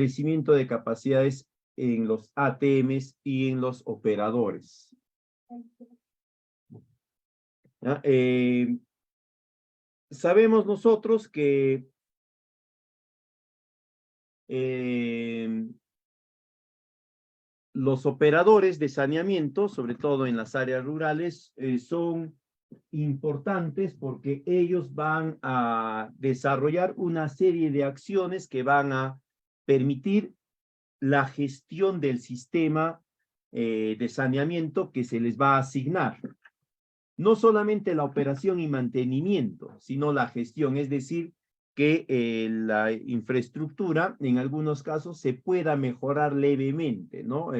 establecimiento de capacidades en los ATMs y en los operadores. ¿Ya? Sabemos nosotros que los operadores de saneamiento, sobre todo en las áreas rurales, son importantes porque ellos van a desarrollar una serie de acciones que van a permitir la gestión del sistema de saneamiento que se les va a asignar. No solamente la operación y mantenimiento, sino la gestión, es decir, que la infraestructura en algunos casos se pueda mejorar levemente, ¿no?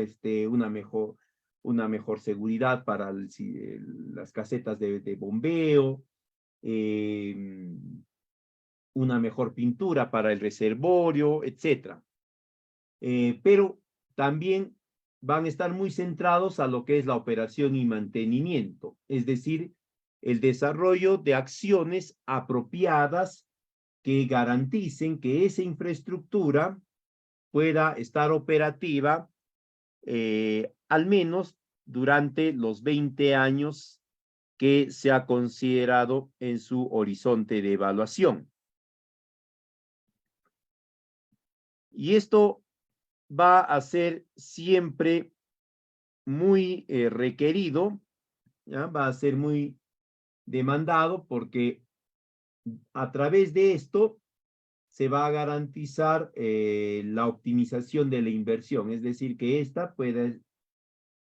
Una mejor seguridad para las casetas de bombeo, una mejor pintura para el reservorio, etc. Pero también van a estar muy centrados a lo que es la operación y mantenimiento, es decir, el desarrollo de acciones apropiadas que garanticen que esa infraestructura pueda estar operativa al menos durante los 20 años que se ha considerado en su horizonte de evaluación. Y esto va a ser siempre muy requerido, ¿ya? Va a ser muy demandado porque a través de esto se va a garantizar la optimización de la inversión, es decir, que ésta pueda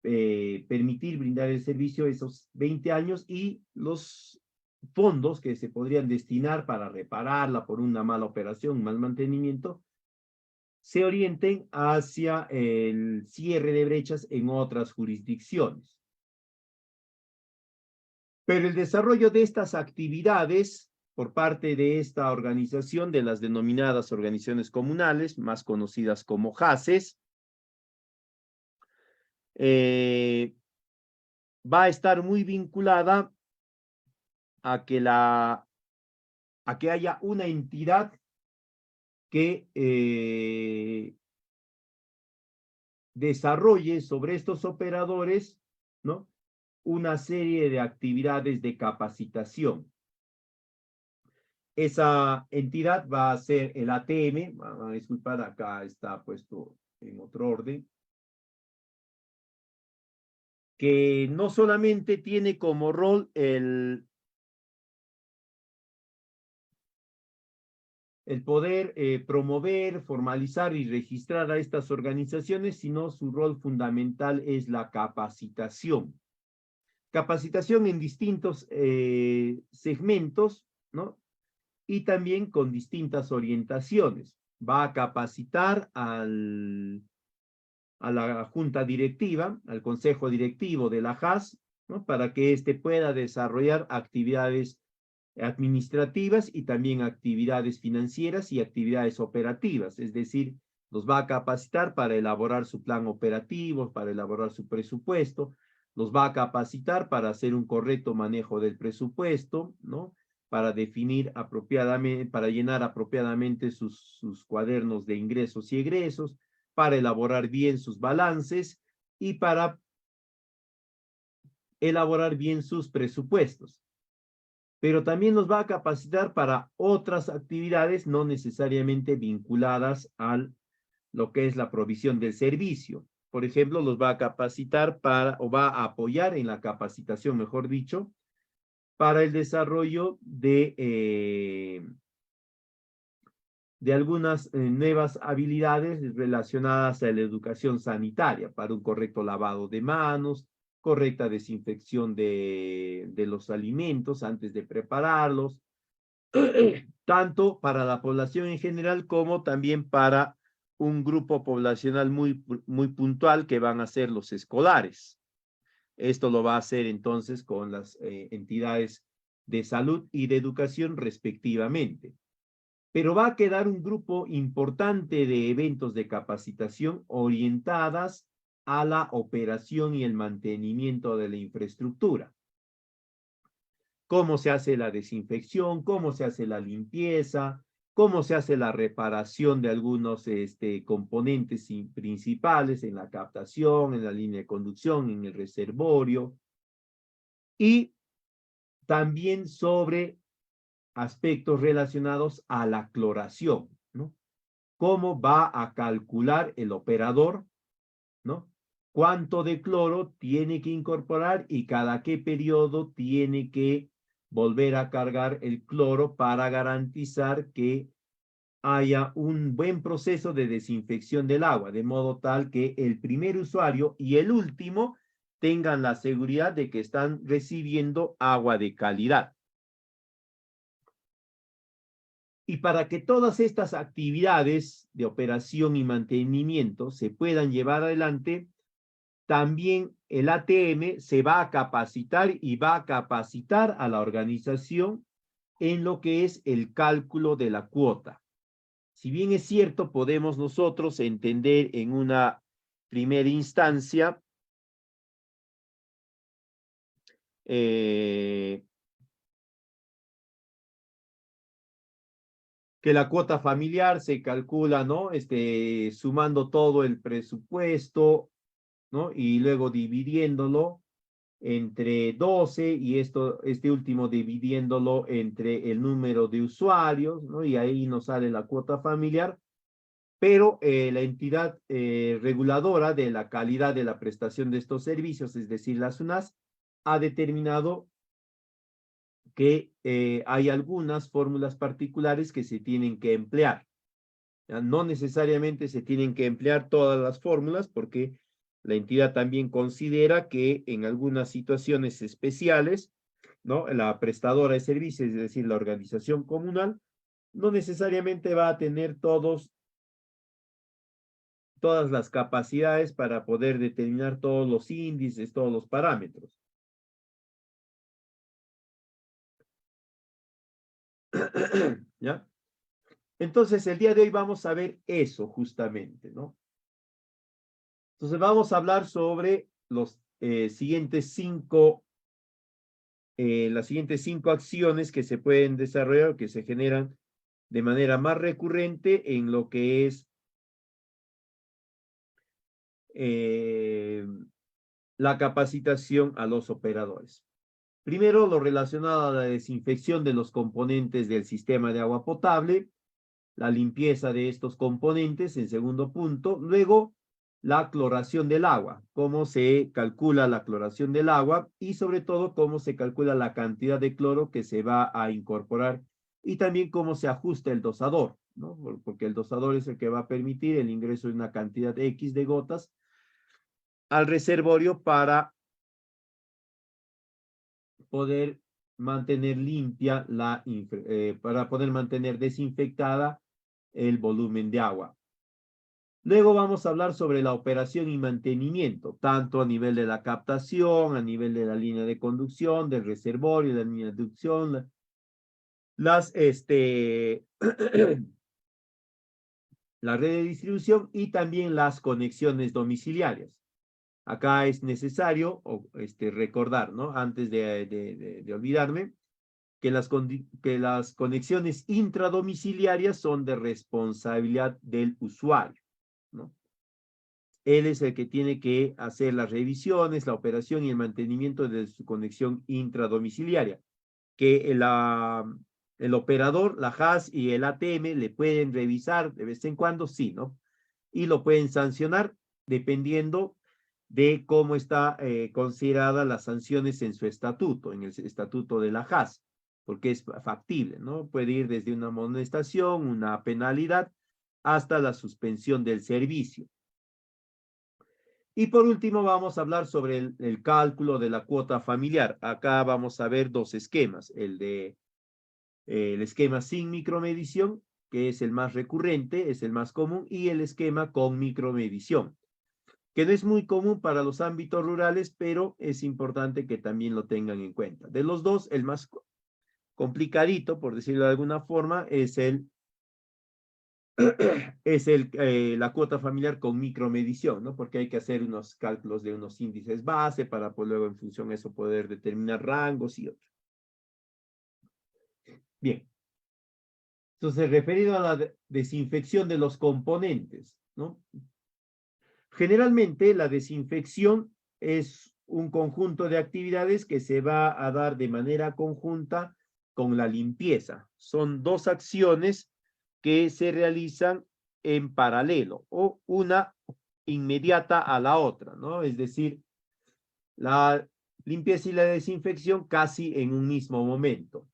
permitir brindar el servicio esos 20 años y los fondos que se podrían destinar para repararla por una mala operación, un mal mantenimiento, se orienten hacia el cierre de brechas en otras jurisdicciones. Pero el desarrollo de estas actividades por parte de esta organización, de las denominadas organizaciones comunales, más conocidas como JACES, va a estar muy vinculada a que haya una entidad que desarrolle sobre estos operadores, ¿no?, una serie de actividades de capacitación. Esa entidad va a ser el ATM, disculpad, acá está puesto en otro orden, que no solamente tiene como rol el poder promover, formalizar y registrar a estas organizaciones, sino su rol fundamental es la capacitación. Capacitación en distintos segmentos, ¿no? Y también con distintas orientaciones. Va a capacitar a la junta directiva, al consejo directivo de la JAS, ¿no?, para que éste pueda desarrollar actividades administrativas y también actividades financieras y actividades operativas, es decir, los va a capacitar para elaborar su plan operativo, para elaborar su presupuesto, los va a capacitar para hacer un correcto manejo del presupuesto, ¿no?, para definir apropiadamente, para llenar apropiadamente sus cuadernos de ingresos y egresos, para elaborar bien sus balances y para elaborar bien sus presupuestos. Pero también nos va a capacitar para otras actividades no necesariamente vinculadas a lo que es la provisión del servicio. Por ejemplo, los va a capacitar o va a apoyar en la capacitación, mejor dicho, para el desarrollo de algunas nuevas habilidades relacionadas a la educación sanitaria, para un correcto lavado de manos, correcta desinfección de los alimentos antes de prepararlos, tanto para la población en general como también para un grupo poblacional muy puntual que van a ser los escolares. Esto lo va a hacer entonces con las entidades de salud y de educación respectivamente. Pero va a quedar un grupo importante de eventos de capacitación orientadas a la operación y el mantenimiento de la infraestructura. Cómo se hace la desinfección, cómo se hace la limpieza, cómo se hace la reparación de algunos componentes principales en la captación, en la línea de conducción, en el reservorio, y también sobre aspectos relacionados a la cloración, ¿no? Cómo va a calcular el operador, ¿no? Cuánto de cloro tiene que incorporar y cada qué periodo tiene que volver a cargar el cloro para garantizar que haya un buen proceso de desinfección del agua, de modo tal que el primer usuario y el último tengan la seguridad de que están recibiendo agua de calidad. Y para que todas estas actividades de operación y mantenimiento se puedan llevar adelante, también el ATM se va a capacitar y va a capacitar a la organización en lo que es el cálculo de la cuota. Si bien es cierto, podemos nosotros entender en una primera instancia que la cuota familiar se calcula, ¿no? Sumando todo el presupuesto, ¿no? Y luego dividiéndolo entre 12 y este último dividiéndolo entre el número de usuarios, ¿no? Y ahí nos sale la cuota familiar, pero la entidad reguladora de la calidad de la prestación de estos servicios, es decir, la SUNAS, ha determinado que hay algunas fórmulas particulares que se tienen que emplear. ¿Ya? No necesariamente se tienen que emplear todas las fórmulas porque la entidad también considera que en algunas situaciones especiales, ¿no? La prestadora de servicios, es decir, la organización comunal, no necesariamente va a tener todas las capacidades para poder determinar todos los índices, todos los parámetros. ¿Ya? Entonces, el día de hoy vamos a ver eso justamente, ¿no? Entonces, vamos a hablar sobre los las siguientes cinco acciones que se pueden desarrollar, que se generan de manera más recurrente en lo que es la capacitación a los operadores. Primero, lo relacionado a la desinfección de los componentes del sistema de agua potable, la limpieza de estos componentes en segundo punto. Luego, la cloración del agua, cómo se calcula la cloración del agua y sobre todo cómo se calcula la cantidad de cloro que se va a incorporar y también cómo se ajusta el dosador, ¿no? Porque el dosador es el que va a permitir el ingreso de una cantidad X de gotas al reservorio para poder mantener limpia para poder mantener desinfectada el volumen de agua. Luego vamos a hablar sobre la operación y mantenimiento, tanto a nivel de la captación, a nivel de la línea de conducción, del reservorio, de la línea de aducción, la red de distribución y también las conexiones domiciliarias. Acá es necesario recordar, ¿no? Antes de olvidarme, que las conexiones intradomiciliarias son de responsabilidad del usuario, ¿no? Él es el que tiene que hacer las revisiones, la operación y el mantenimiento de su conexión intradomiciliaria, que el operador, la HAS y el ATM le pueden revisar de vez en cuando, sí, ¿no? Y lo pueden sancionar dependiendo de cómo está considerada las sanciones en su estatuto, en el estatuto de la HAS, porque es factible, ¿no? Puede ir desde una amonestación, una penalidad, hasta la suspensión del servicio. Y por último vamos a hablar sobre el cálculo de la cuota familiar. Acá vamos a ver dos esquemas, el esquema sin micromedición, que es el más recurrente, es el más común, y el esquema con micromedición, que no es muy común para los ámbitos rurales, pero es importante que también lo tengan en cuenta. De los dos, el más complicadito, por decirlo de alguna forma, es la cuota familiar con micromedición, ¿no? Porque hay que hacer unos cálculos de unos índices base para pues, luego en función de eso poder determinar rangos y otros. Bien. Entonces, referido a la desinfección de los componentes, ¿no? Generalmente, la desinfección es un conjunto de actividades que se va a dar de manera conjunta con la limpieza. Son dos acciones que se realizan en paralelo o una inmediata a la otra, ¿no? Es decir, la limpieza y la desinfección casi en un mismo momento.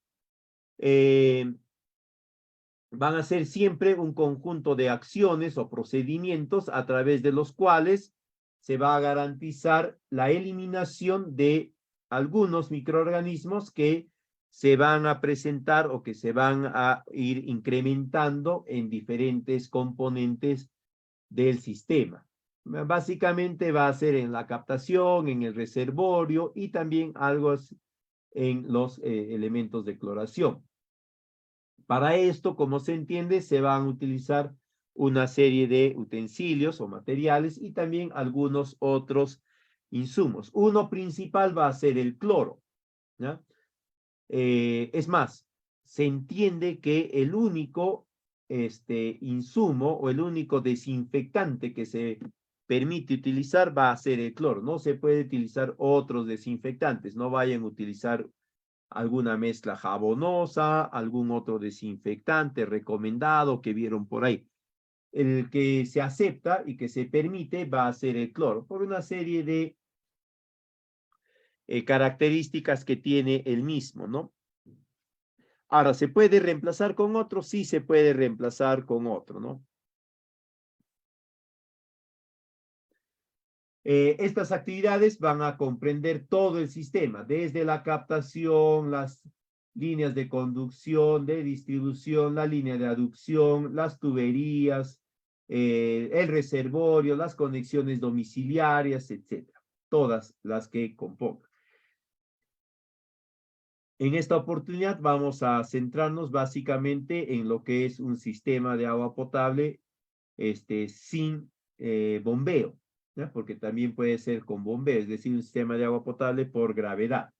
Van a ser siempre un conjunto de acciones o procedimientos a través de los cuales se va a garantizar la eliminación de algunos microorganismos que se van a presentar o que se van a ir incrementando en diferentes componentes del sistema. Básicamente va a ser en la captación, en el reservorio y también algo en los elementos de cloración. Para esto, como se entiende, se van a utilizar una serie de utensilios o materiales y también algunos otros insumos. Uno principal va a ser el cloro, ¿ya? Es más, se entiende que el único insumo o el único desinfectante que se permite utilizar va a ser el cloro. No se puede utilizar otros desinfectantes. No vayan a utilizar alguna mezcla jabonosa, algún otro desinfectante recomendado que vieron por ahí. El que se acepta y que se permite va a ser el cloro, por una serie de características que tiene el mismo, ¿no? Ahora, ¿se puede reemplazar con otro? Sí se puede reemplazar con otro, ¿no? Estas actividades van a comprender todo el sistema, desde la captación, las líneas de conducción, de distribución, la línea de aducción, las tuberías, el reservorio, las conexiones domiciliarias, etcétera. Todas las que compongan. En esta oportunidad vamos a centrarnos básicamente en lo que es un sistema de agua potable sin bombeo, ¿ya? Porque también puede ser con bombeo, es decir, un sistema de agua potable por gravedad.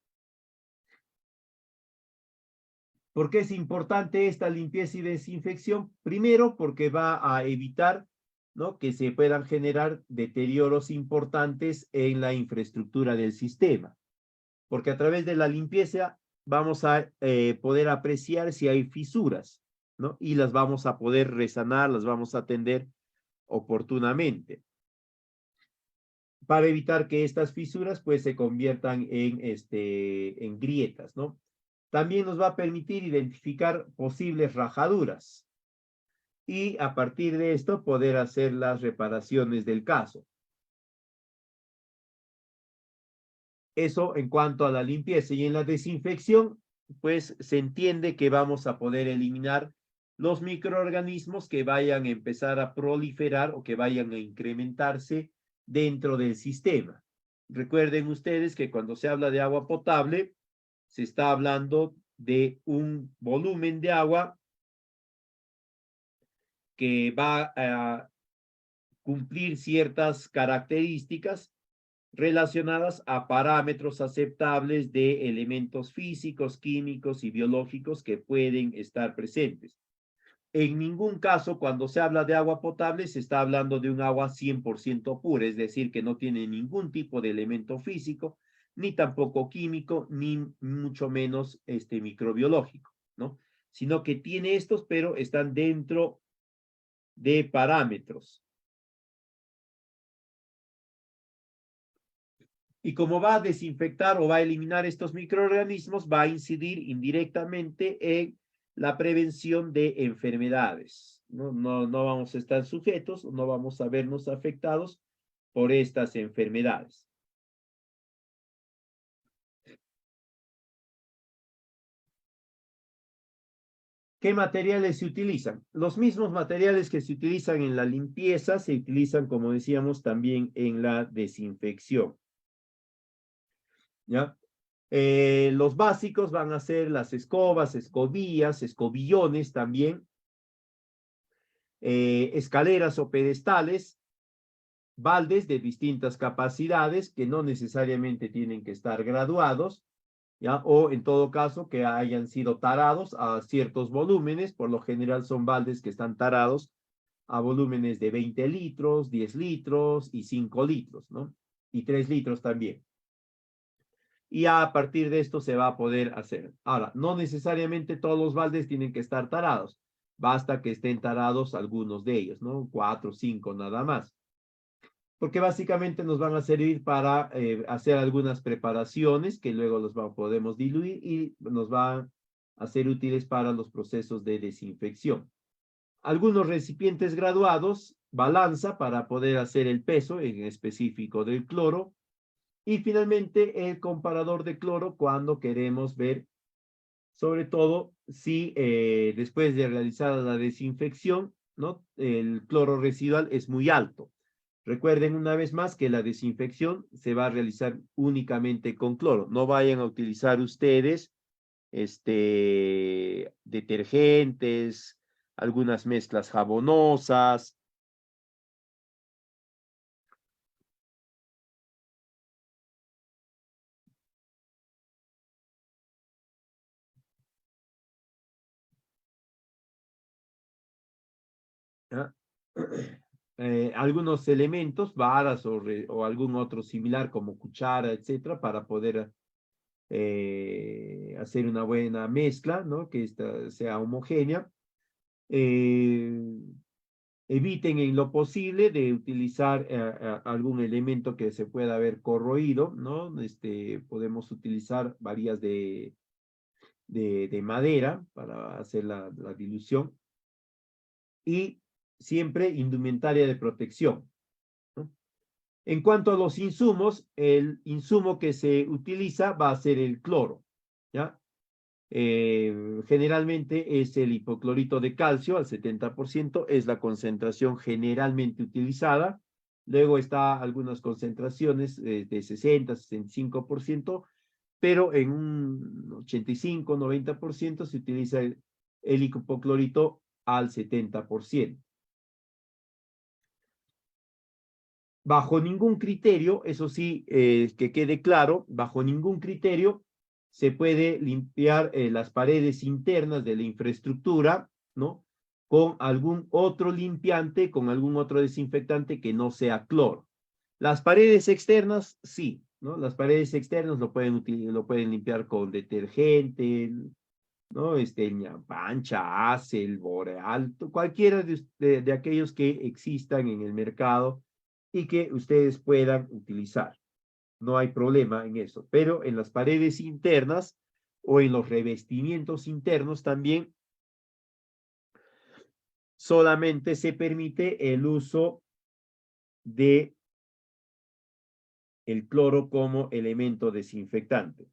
¿Por qué es importante esta limpieza y desinfección? Primero, porque va a evitar, ¿no?, que se puedan generar deterioros importantes en la infraestructura del sistema. Porque a través de la limpieza vamos a poder apreciar si hay fisuras, ¿no? Y las vamos a poder resanar, las vamos a atender oportunamente, para evitar que estas fisuras pues se conviertan en grietas, ¿no? También nos va a permitir identificar posibles rajaduras y a partir de esto poder hacer las reparaciones del caso. Eso en cuanto a la limpieza. Y en la desinfección, pues se entiende que vamos a poder eliminar los microorganismos que vayan a empezar a proliferar o que vayan a incrementarse dentro del sistema. Recuerden ustedes que cuando se habla de agua potable, se está hablando de un volumen de agua que va a cumplir ciertas características relacionadas a parámetros aceptables de elementos físicos, químicos y biológicos que pueden estar presentes. En ningún caso, cuando se habla de agua potable, se está hablando de un agua 100% pura, es decir, que no tiene ningún tipo de elemento físico, ni tampoco químico, ni mucho menos microbiológico, ¿no? Sino que tiene estos, pero están dentro de parámetros. Y como va a desinfectar o va a eliminar estos microorganismos, va a incidir indirectamente en la prevención de enfermedades. No vamos a estar sujetos, no vamos a vernos afectados por estas enfermedades. ¿Qué materiales se utilizan? Los mismos materiales que se utilizan en la limpieza se utilizan, como decíamos, también en la desinfección. ¿Ya? Los básicos van a ser las escobas, escobillas, escobillones también, escaleras o pedestales, baldes de distintas capacidades que no necesariamente tienen que estar graduados, ¿ya? O en todo caso que hayan sido tarados a ciertos volúmenes, por lo general son baldes que están tarados a volúmenes de 20 litros, 10 litros y 5 litros, ¿no? Y 3 litros también. Y a partir de esto se va a poder hacer. Ahora, no necesariamente todos los baldes tienen que estar tarados. Basta que estén tarados algunos de ellos, ¿no? 4 o 5 nada más. Porque básicamente nos van a servir para hacer algunas preparaciones que luego podemos diluir y nos van a ser útiles para los procesos de desinfección. Algunos recipientes graduados, balanza para poder hacer el peso en específico del cloro. Y finalmente el comparador de cloro cuando queremos ver, sobre todo, si después de realizar la desinfección, ¿no? El cloro residual es muy alto. Recuerden una vez más que la desinfección se va a realizar únicamente con cloro. No vayan a utilizar ustedes detergentes, algunas mezclas jabonosas. ¿Ya? Algunos elementos, varas o algún otro similar como cuchara, etcétera, para poder hacer una buena mezcla, ¿no? Que esta sea homogénea. Eh, Eviten en lo posible de utilizar algún elemento que se pueda haber corroído, ¿no? Podemos utilizar varillas de madera para hacer la dilución y siempre indumentaria de protección, ¿no? En cuanto a los insumos, el insumo que se utiliza va a ser el cloro, ¿ya? Generalmente es el hipoclorito de calcio al 70%, es la concentración generalmente utilizada. Luego está algunas concentraciones de 60, 65%, pero en un 85, 90% se utiliza el hipoclorito al 70%. Bajo ningún criterio, eso sí, que quede claro, bajo ningún criterio se puede limpiar las paredes internas de la infraestructura, ¿no? Con algún otro limpiante, con algún otro desinfectante que no sea cloro. Las paredes externas, sí, ¿no? Las paredes externas lo pueden limpiar con detergente, ¿no? Pancha, Acel, Boreal, cualquiera de aquellos que existan en el mercado y que ustedes puedan utilizar. No hay problema en eso, pero en las paredes internas o en los revestimientos internos también solamente se permite el uso de el cloro como elemento desinfectante.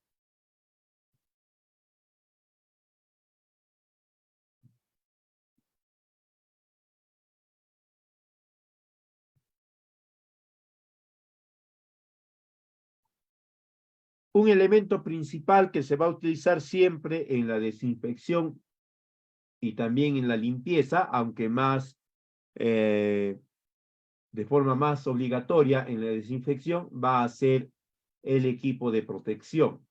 Un elemento principal que se va a utilizar siempre en la desinfección y también en la limpieza, aunque más de forma más obligatoria en la desinfección, va a ser el equipo de protección.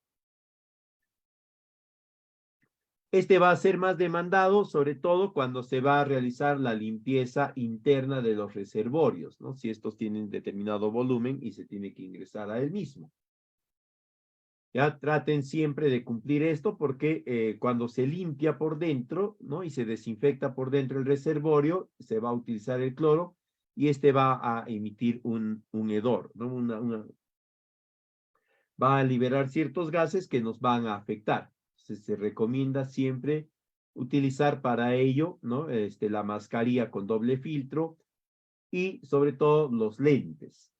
Este va a ser más demandado, sobre todo cuando se va a realizar la limpieza interna de los reservorios, ¿no? Si estos tienen determinado volumen y se tiene que ingresar a él mismo. Ya traten siempre de cumplir esto porque cuando se limpia por dentro, ¿no? Y se desinfecta por dentro el reservorio, se va a utilizar el cloro y este va a emitir un hedor, ¿no? Va a liberar ciertos gases que nos van a afectar. Se recomienda siempre utilizar para ello, ¿no? La mascarilla con doble filtro y sobre todo los lentes.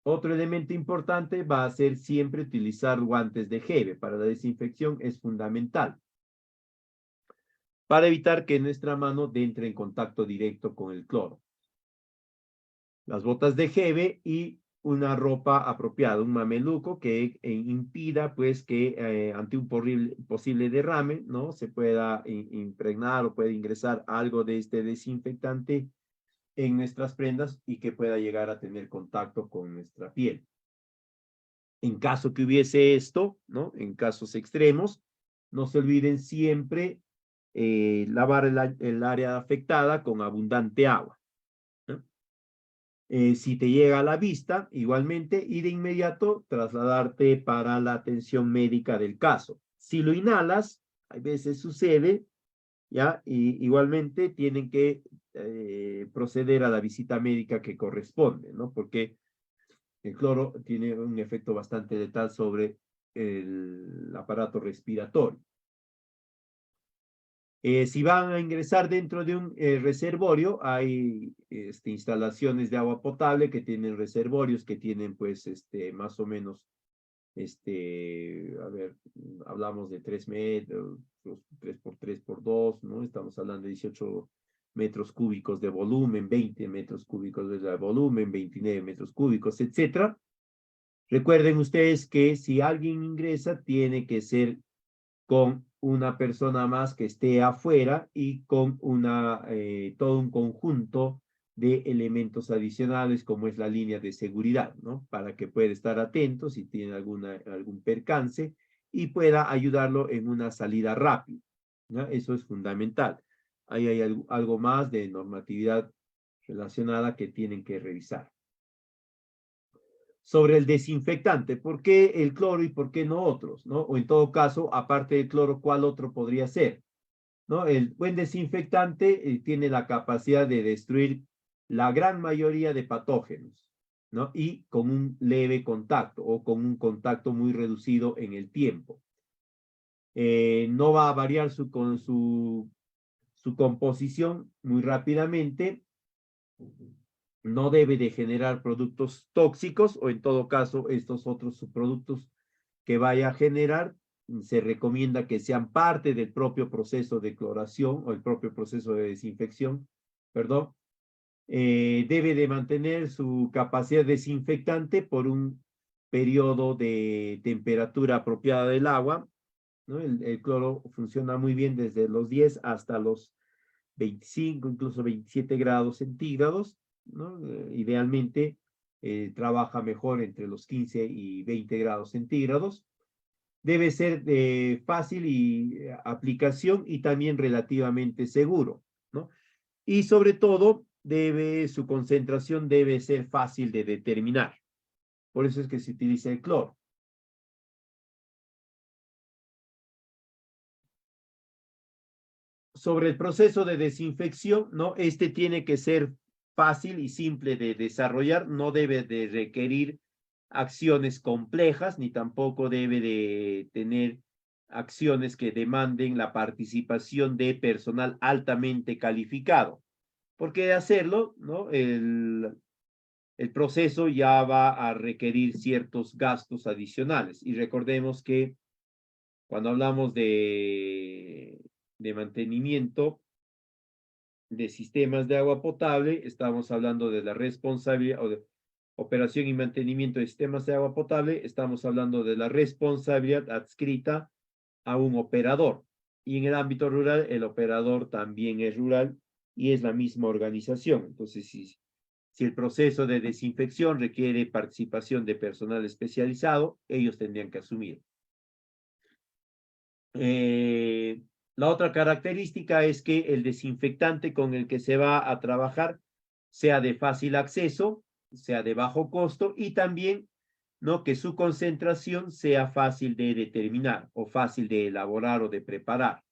Otro elemento importante va a ser siempre utilizar guantes de jeve. Para la desinfección es fundamental para evitar que nuestra mano entre en contacto directo con el cloro. Las botas de jeve y una ropa apropiada, un mameluco que impida pues que ante un posible derrame, ¿no? Se pueda impregnar o puede ingresar algo de este desinfectante en nuestras prendas y que pueda llegar a tener contacto con nuestra piel. En caso que hubiese esto, ¿no? En casos extremos, no se olviden siempre lavar el área afectada con abundante agua, ¿no? Si te llega a la vista, igualmente, y de inmediato trasladarte para la atención médica del caso. Si lo inhalas, a veces sucede, ¿ya? Y igualmente tienen que proceder a la visita médica que corresponde, ¿no? Porque el cloro tiene un efecto bastante letal sobre el aparato respiratorio. Si van a ingresar dentro de un reservorio, hay instalaciones de agua potable que tienen reservorios, que tienen pues más o menos, a ver, hablamos de 3 metros, 3 por 3 por 2, ¿no? Estamos hablando de 18 metros cúbicos de volumen, 20 metros cúbicos de volumen, 29 metros cúbicos, etcétera. Recuerden ustedes que si alguien ingresa, tiene que ser con una persona más que esté afuera y con todo un conjunto de elementos adicionales como es la línea de seguridad, ¿no? Para que pueda estar atento si tiene algún percance y pueda ayudarlo en una salida rápida, ¿no? Eso es fundamental. Ahí hay algo más de normatividad relacionada que tienen que revisar. Sobre el desinfectante, ¿por qué el cloro y por qué no otros? ¿No? O en todo caso, aparte del cloro, ¿cuál otro podría ser? ¿No? El buen desinfectante tiene la capacidad de destruir la gran mayoría de patógenos, ¿no? Y con un leve contacto o con un contacto muy reducido en el tiempo. No va a variar su composición muy rápidamente, no debe de generar productos tóxicos o en todo caso estos otros subproductos que vaya a generar, se recomienda que sean parte del propio proceso de cloración o el propio proceso de desinfección, perdón. Debe de mantener su capacidad desinfectante por un periodo de temperatura apropiada del agua, ¿no? El cloro funciona muy bien desde los 10 hasta los 25, incluso 27 grados centígrados, ¿no? Idealmente trabaja mejor entre los 15 y 20 grados centígrados. Debe ser de fácil aplicación y también relativamente seguro, ¿no? Y sobre todo, su concentración debe ser fácil de determinar. Por eso es que se utiliza el cloro. Sobre el proceso de desinfección, ¿no? Este tiene que ser fácil y simple de desarrollar, no debe de requerir acciones complejas, ni tampoco debe de tener acciones que demanden la participación de personal altamente calificado. Porque de hacerlo, ¿no? El proceso ya va a requerir ciertos gastos adicionales. Y recordemos que cuando hablamos de mantenimiento de sistemas de agua potable, estamos hablando de la responsabilidad o de operación y mantenimiento de sistemas de agua potable, estamos hablando de la responsabilidad adscrita a un operador. Y en el ámbito rural, el operador también es rural y es la misma organización. Entonces, si el proceso de desinfección requiere participación de personal especializado, ellos tendrían que asumir. La otra característica es que el desinfectante con el que se va a trabajar sea de fácil acceso, sea de bajo costo y también, ¿no? Que su concentración sea fácil de determinar o fácil de elaborar o de preparar.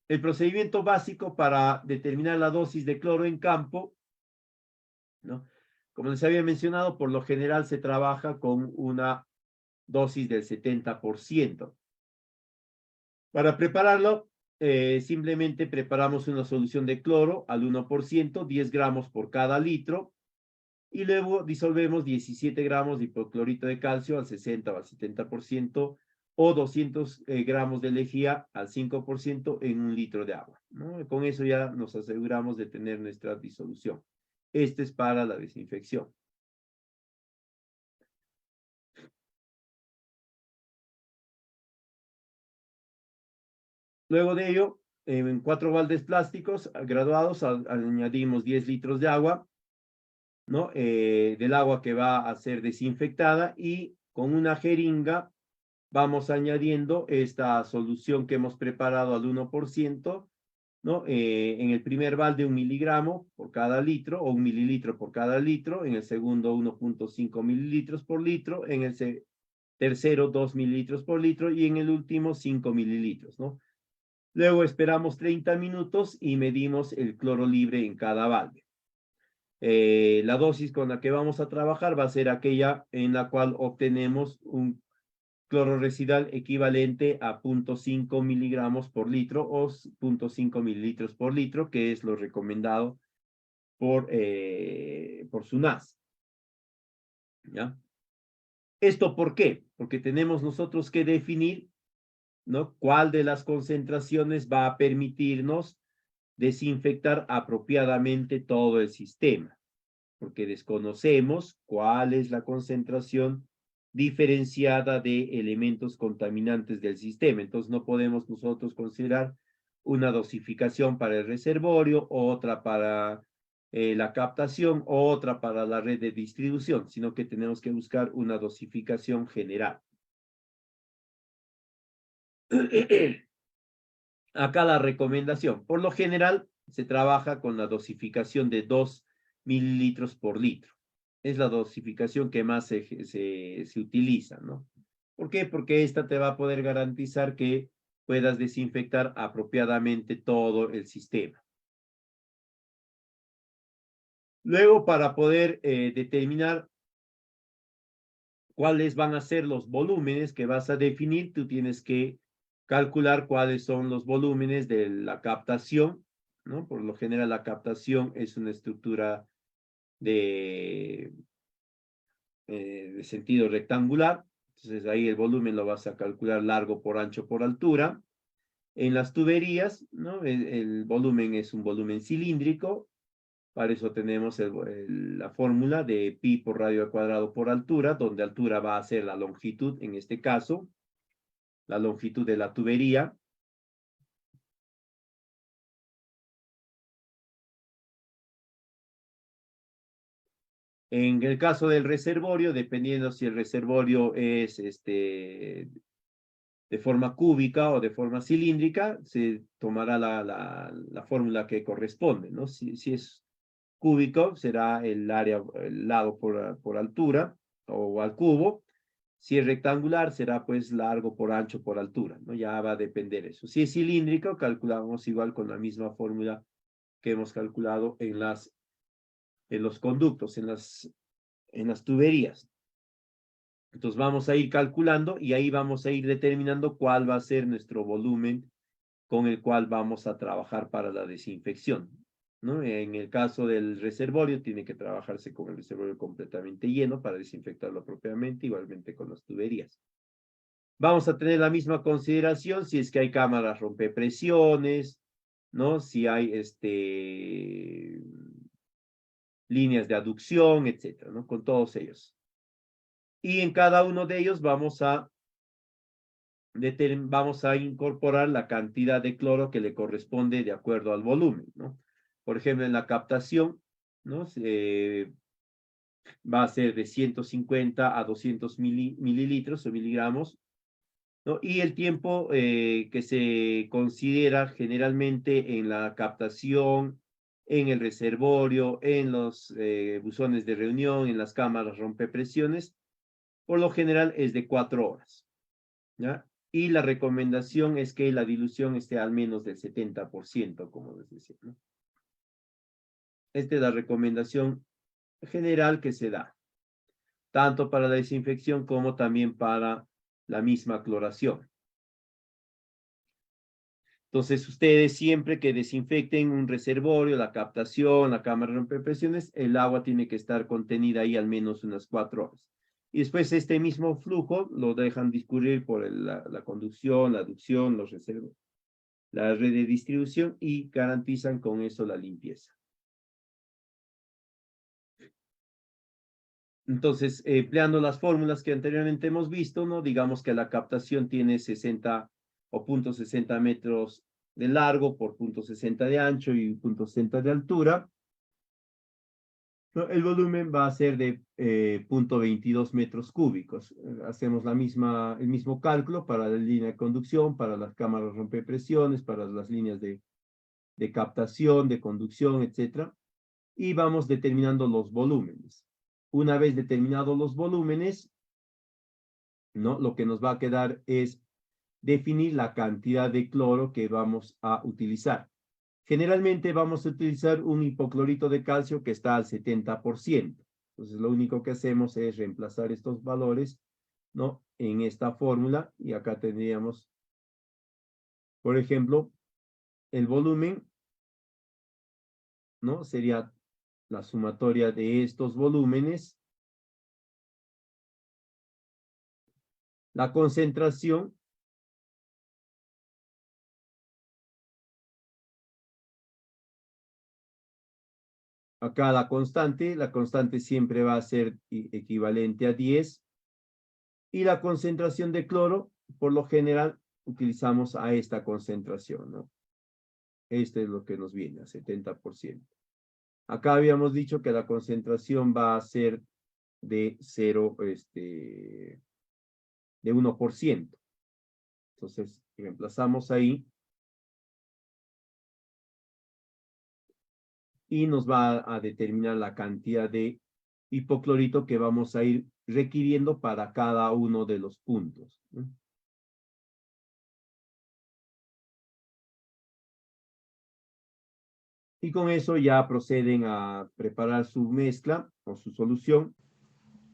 El procedimiento básico para determinar la dosis de cloro en campo, ¿no? Como les había mencionado, por lo general se trabaja con una dosis del 70%. Para prepararlo, simplemente preparamos una solución de cloro al 1%, 10 gramos por cada litro, y luego disolvemos 17 gramos de hipoclorito de calcio al 60 o al 70%, o 200 gramos de lejía al 5% en un litro de agua, ¿no? Con eso ya nos aseguramos de tener nuestra disolución. Este es para la desinfección. Luego de ello, en 4 baldes plásticos graduados añadimos 10 litros de agua ¿no? Del agua que va a ser desinfectada y con una jeringa vamos añadiendo esta solución que hemos preparado al 1%, ¿no? En el primer balde 1 miligramo por cada litro o 1 mililitro por cada litro, en el segundo 1.5 mililitros por litro, en el tercero 2 mililitros por litro y en el último 5 mililitros, ¿no? Luego esperamos 30 minutos y medimos el cloro libre en cada balde. La dosis con la que vamos a trabajar va a ser aquella en la cual obtenemos un cloro residual equivalente a 0.5 miligramos por litro o 0.5 mililitros por litro, que es lo recomendado por SUNAS. ¿Ya? ¿Esto por qué? Porque tenemos nosotros que definir, ¿no?, cuál de las concentraciones va a permitirnos desinfectar apropiadamente todo el sistema, porque desconocemos cuál es la concentración diferenciada de elementos contaminantes del sistema. Entonces no podemos nosotros considerar una dosificación para el reservorio, otra para la captación, otra para la red de distribución, sino que tenemos que buscar una dosificación general. Acá la recomendación. Por lo general, se trabaja con la dosificación de 2 mililitros por litro. Es la dosificación que más se utiliza, ¿no? ¿Por qué? Porque esta te va a poder garantizar que puedas desinfectar apropiadamente todo el sistema. Luego, para poder determinar cuáles van a ser los volúmenes que vas a definir, tú tienes que calcular cuáles son los volúmenes de la captación, ¿no? Por lo general, la captación es una estructura de sentido rectangular. Entonces, ahí el volumen lo vas a calcular largo por ancho por altura. En las tuberías, ¿no?, el volumen es un volumen cilíndrico. Para eso tenemos la fórmula de pi por radio al cuadrado por altura, donde altura va a ser la longitud, en este caso, la longitud de la tubería. En el caso del reservorio, dependiendo si el reservorio es de forma cúbica o de forma cilíndrica, se tomará la fórmula que corresponde, ¿no? Si es cúbico, será el lado por altura o al cubo. Si es rectangular, será pues largo por ancho por altura, ¿no? Ya va a depender eso. Si es cilíndrico, calculamos igual con la misma fórmula que hemos calculado en los conductos, en las tuberías. Entonces vamos a ir calculando y ahí vamos a ir determinando cuál va a ser nuestro volumen con el cual vamos a trabajar para la desinfección, ¿no? En el caso del reservorio, tiene que trabajarse con el reservorio completamente lleno para desinfectarlo propiamente, igualmente con las tuberías. Vamos a tener la misma consideración si es que hay cámaras rompepresiones, ¿no? Si hay líneas de aducción, etcétera, ¿no? Con todos ellos. Y en cada uno de ellos vamos a incorporar la cantidad de cloro que le corresponde de acuerdo al volumen, ¿no? Por ejemplo, en la captación, ¿no?, va a ser de 150 a 200 mililitros o miligramos, ¿no? Y el tiempo que se considera generalmente en la captación, en el reservorio, en los buzones de reunión, en las cámaras rompepresiones, por lo general es de 4 horas, ¿ya? Y la recomendación es que la dilución esté al menos del 70%, como les decía, ¿no? Esta es la recomendación general que se da, tanto para la desinfección como también para la misma cloración. Entonces, ustedes siempre que desinfecten un reservorio, la captación, la cámara de rompepresiones, el agua tiene que estar contenida ahí al menos unas 4 horas. Y después este mismo flujo lo dejan discurrir por la conducción, la aducción, los reservorios, la red de distribución y garantizan con eso la limpieza. Entonces, empleando las fórmulas que anteriormente hemos visto, ¿no? Digamos que la captación tiene 60 o 0.60 metros de largo por 0.60 de ancho y 0.60 de altura. No, el volumen va a ser de 0,22 metros cúbicos. Hacemos el mismo cálculo para la línea de conducción, para las cámaras rompepresiones, para las líneas de captación, de conducción, etcétera. Y vamos determinando los volúmenes. Una vez determinados los volúmenes, ¿no? Lo que nos va a quedar es definir la cantidad de cloro que vamos a utilizar. Generalmente vamos a utilizar un hipoclorito de calcio que está al 70%. Entonces, lo único que hacemos es reemplazar estos valores, ¿no? En esta fórmula, y acá tendríamos, por ejemplo, el volumen, ¿no? Sería la sumatoria de estos volúmenes. La concentración, acá la constante siempre va a ser equivalente a 10. Y la concentración de cloro, por lo general, utilizamos a esta concentración, ¿no? Este es lo que nos viene, a 70%. Acá habíamos dicho que la concentración va a ser de 1%. Entonces, reemplazamos ahí y nos va a determinar la cantidad de hipoclorito que vamos a ir requiriendo para cada uno de los puntos, ¿no? Y con eso ya proceden a preparar su mezcla o su solución.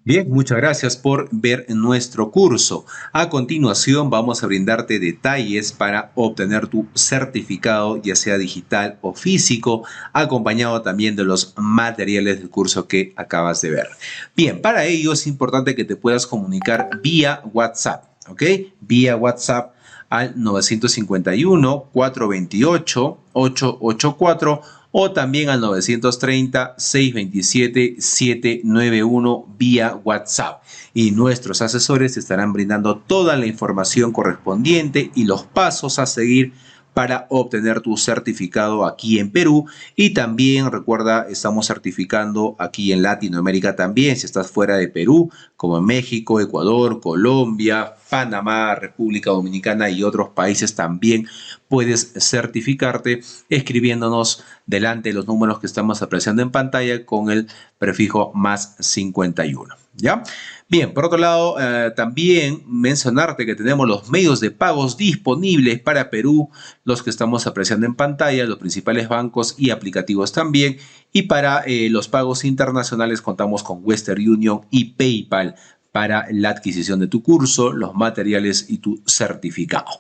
Bien, muchas gracias por ver nuestro curso. A continuación vamos a brindarte detalles para obtener tu certificado, ya sea digital o físico, acompañado también de los materiales del curso que acabas de ver. Bien, para ello es importante que te puedas comunicar vía WhatsApp, ¿ok? Vía WhatsApp al 951-428-884 o también al 930-627-791 vía WhatsApp. Y nuestros asesores te estarán brindando toda la información correspondiente y los pasos a seguir para obtener tu certificado aquí en Perú. Y también recuerda, estamos certificando aquí en Latinoamérica también, si estás fuera de Perú, como en México, Ecuador, Colombia, Panamá, República Dominicana y otros países también puedes certificarte escribiéndonos delante de los números que estamos apreciando en pantalla con el prefijo más 51. ¿Ya? Bien, por otro lado, también mencionarte que tenemos los medios de pagos disponibles para Perú, los que estamos apreciando en pantalla, los principales bancos y aplicativos también. Y para los pagos internacionales contamos con Western Union y PayPal para la adquisición de tu curso, los materiales y tu certificado.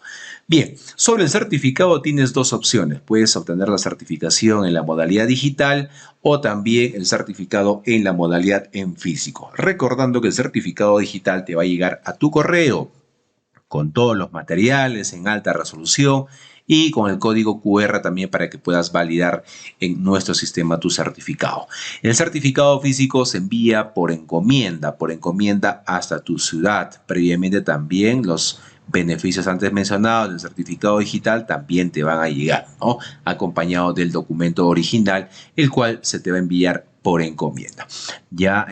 Bien, sobre el certificado tienes dos opciones. Puedes obtener la certificación en la modalidad digital o también el certificado en la modalidad en físico. Recordando que el certificado digital te va a llegar a tu correo con todos los materiales en alta resolución y con el código QR también para que puedas validar en nuestro sistema tu certificado. El certificado físico se envía por encomienda hasta tu ciudad. Previamente también los beneficios antes mencionados del certificado digital también te van a llegar, ¿no? Acompañado del documento original, el cual se te va a enviar por encomienda. Ya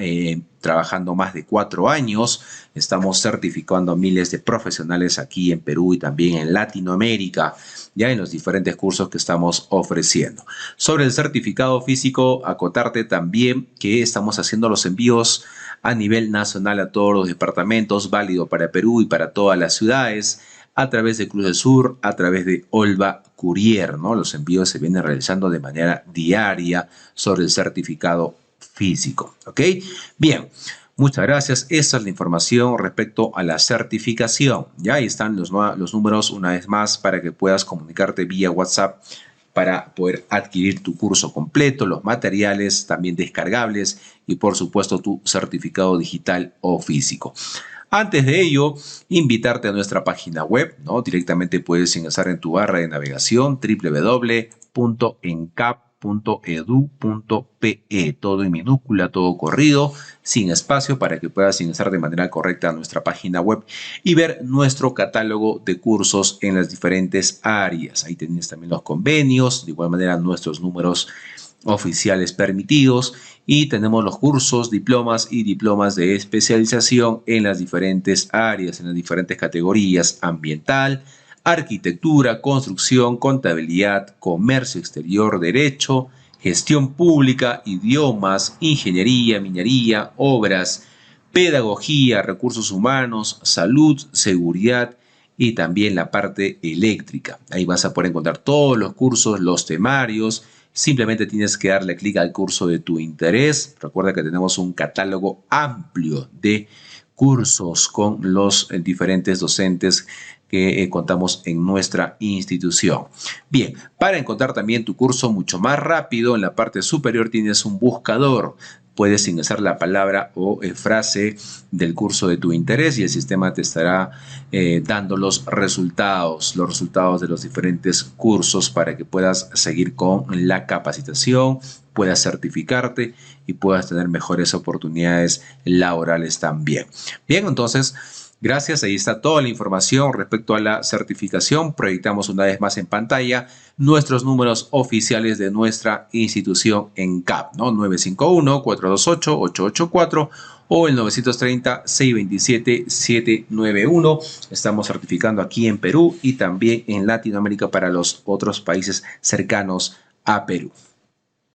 trabajando más de 4 años, estamos certificando a miles de profesionales aquí en Perú y también en Latinoamérica, ya en los diferentes cursos que estamos ofreciendo. Sobre el certificado físico, acotarte también que estamos haciendo los envíos a nivel nacional a todos los departamentos, válido para Perú y para todas las ciudades, a través de Cruz del Sur, a través de Olva Courier, ¿no? Los envíos se vienen realizando de manera diaria sobre el certificado físico, ¿ok? Bien, muchas gracias. Esa es la información respecto a la certificación. Ya ahí están los números una vez más para que puedas comunicarte vía WhatsApp para poder adquirir tu curso completo, los materiales también descargables y por supuesto tu certificado digital o físico. Antes de ello, invitarte a nuestra página web, ¿no? Directamente puedes ingresar en tu barra de navegación www.encap.edu.pe, todo en minúscula, todo corrido, sin espacio, para que puedas ingresar de manera correcta a nuestra página web y ver nuestro catálogo de cursos en las diferentes áreas. Ahí tienes también los convenios, de igual manera nuestros números oficiales permitidos, y tenemos los cursos, diplomas y diplomas de especialización en las diferentes áreas, en las diferentes categorías: ambiental, arquitectura, construcción, contabilidad, comercio exterior, derecho, gestión pública, idiomas, ingeniería, minería, obras, pedagogía, recursos humanos, salud, seguridad y también la parte eléctrica. Ahí vas a poder encontrar todos los cursos, los temarios. Simplemente tienes que darle clic al curso de tu interés. Recuerda que tenemos un catálogo amplio de cursos con los diferentes docentes que contamos en nuestra institución. Bien, para encontrar también tu curso mucho más rápido, en la parte superior tienes un buscador. Puedes ingresar la palabra o frase del curso de tu interés y el sistema te estará dando los resultados de los diferentes cursos para que puedas seguir con la capacitación, puedas certificarte y puedas tener mejores oportunidades laborales también. Bien, entonces, gracias, ahí está toda la información respecto a la certificación. Proyectamos una vez más en pantalla nuestros números oficiales de nuestra institución en CAP, ¿no? 951-428-884 o el 930-627-791. Estamos certificando aquí en Perú y también en Latinoamérica para los otros países cercanos a Perú.